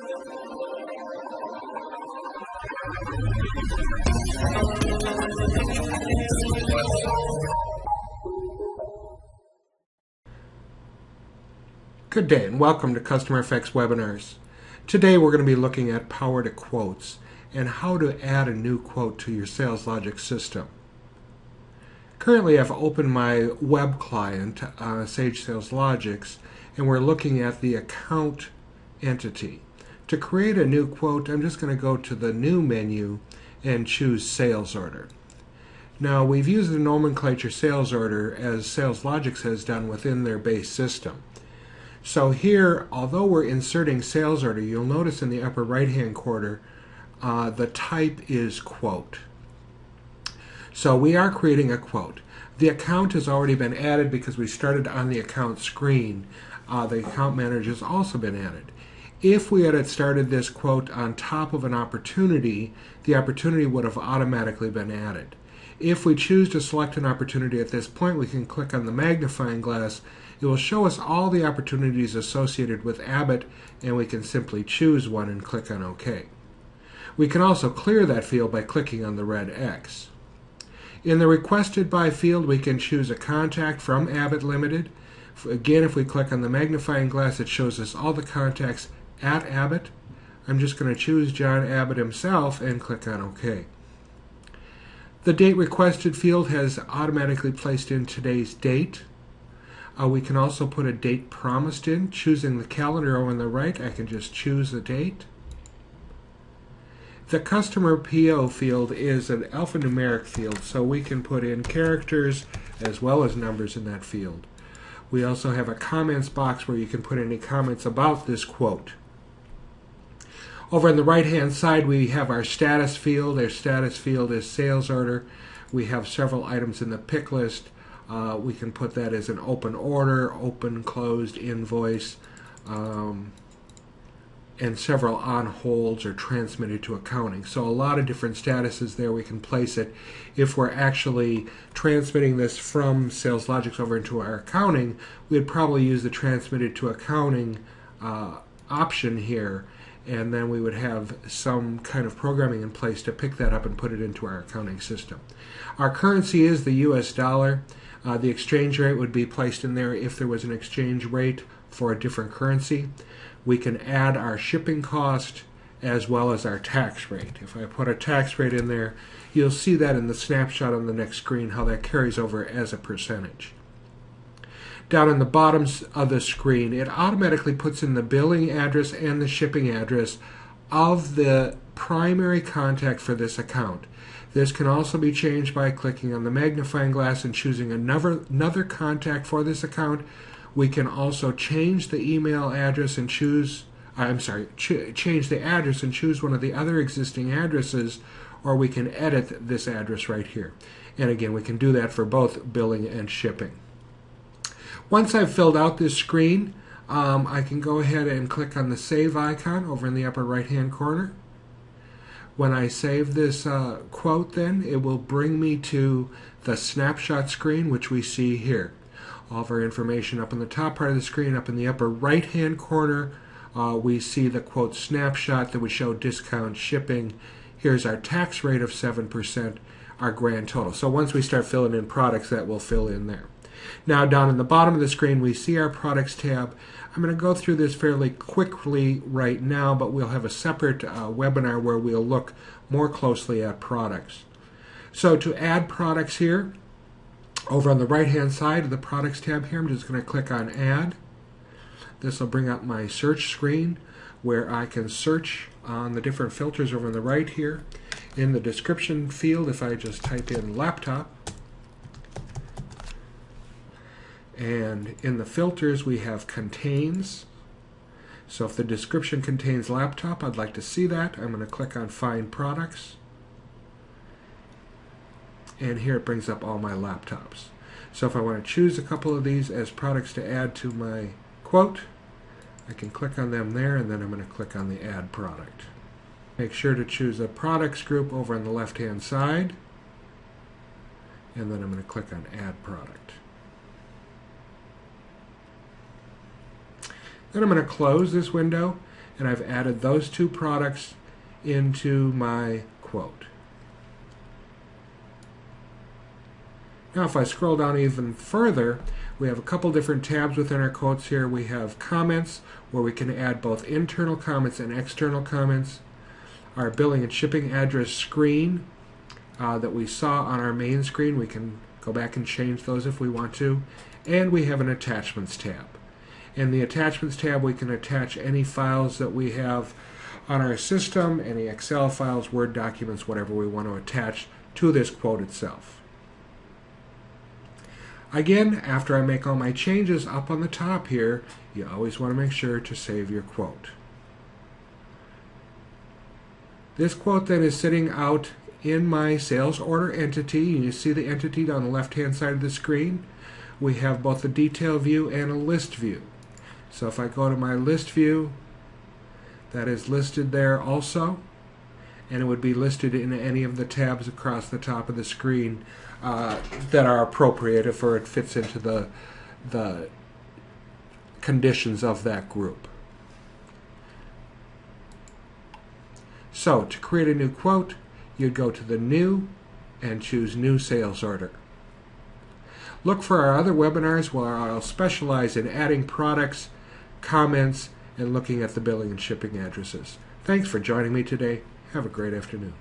Good day and welcome to Customer FX Webinars. Today we're going to be looking at Power2Quotes and how to add a new quote to your Sales Logic system. Currently I've opened my web client, Sage Sales Logics, and we're looking at the account entity. To create a new quote, I'm just going to go to the New menu and choose Sales Order. Now we've used the nomenclature Sales Order as Sales Logics has done within their base system. So here, although we're inserting sales order, you'll notice in the upper right-hand corner, the type is quote. So we are creating a quote. The account has already been added because we started on the account screen. The account manager has also been added. If we had started this quote on top of an opportunity, the opportunity would have automatically been added. If we choose to select an opportunity at this point, we can click on the magnifying glass. It will show us all the opportunities associated with Abbott, and we can simply choose one and click on OK. We can also clear that field by clicking on the red X. In the Requested By field, we can choose a contact from Abbott Limited. Again, if we click on the magnifying glass, it shows us all the contacts at Abbott. I'm just going to choose John Abbott himself and click on OK. The Date Requested field has automatically placed in today's date. We can also put a date promised in. Choosing the calendar over on the right, I can just choose the date. The Customer PO field is an alphanumeric field, so we can put in characters as well as numbers in that field. We also have a comments box where you can put any comments about this quote. Over on the right-hand side, we have our status field. Our status field is sales order. We have several items in the pick list. We can put that as an open order, open, closed, invoice, and several on holds or transmitted to accounting. So a lot of different statuses there. We can place it. If we're actually transmitting this from Sales Logics over into our accounting, we'd probably use the transmitted to accounting option here, and then we would have some kind of programming in place to pick that up and put it into our accounting system. Our currency is the US dollar. The exchange rate would be placed in there if there was an exchange rate for a different currency. We can add our shipping cost as well as our tax rate. If I put a tax rate in there, you'll see that in the snapshot on the next screen, how that carries over as a percentage. Down in the bottom of the screen, it automatically puts in the billing address and the shipping address of the primary contact for this account. This can also be changed by clicking on the magnifying glass and choosing another contact for this account. We can also change the email address and choose the address and choose one of the other existing addresses, or we can edit this address right here. And again, we can do that for both billing and shipping. Once I've filled out this screen, I can go ahead and click on the Save icon over in the upper right-hand corner. When I save this quote, then it will bring me to the snapshot screen, which we see here. All of our information up in the top part of the screen. Up in the upper right-hand corner, we see the quote snapshot that would show discount shipping. Here's our tax rate of 7%, our grand total. So once we start filling in products, that will fill in there. Now down in the bottom of the screen, we see our products tab. I'm going to go through this fairly quickly right now, but we'll have a separate webinar where we'll look more closely at products. So to add products here, over on the right-hand side of the Products tab here, I'm just going to click on Add. This will bring up my search screen where I can search on the different filters over on the right here. In the description field, if I just type in laptop, and in the filters we have contains. So if the description contains laptop, I'd like to see that. I'm going to click on Find Products. And here it brings up all my laptops. So if I want to choose a couple of these as products to add to my quote, I can click on them there, and then I'm going to click on the Add Product. Make sure to choose a products group over on the left-hand side, and then I'm going to click on Add Product. Then I'm going to close this window, and I've added those two products into my quote. Now if I scroll down even further, we have a couple different tabs within our quotes here. We have comments, where we can add both internal comments and external comments. Our billing and shipping address screen that we saw on our main screen, we can go back and change those if we want to. And we have an attachments tab. In the attachments tab, we can attach any files that we have on our system, any Excel files, Word documents, whatever we want to attach to this quote itself. Again, after I make all my changes up on the top here, you always want to make sure to save your quote. This quote then is sitting out in my sales order entity. You see the entity on the left-hand side of the screen. We have both a detail view and a list view. So if I go to my list view, that is listed there also, and it would be listed in any of the tabs across the top of the screen that are appropriate if it fits into the conditions of that group. So to create a new quote, you'd go to the New and choose New Sales Order. Look for our other webinars where I'll specialize in adding products, comments, and looking at the billing and shipping addresses. Thanks for joining me today. Have a great afternoon.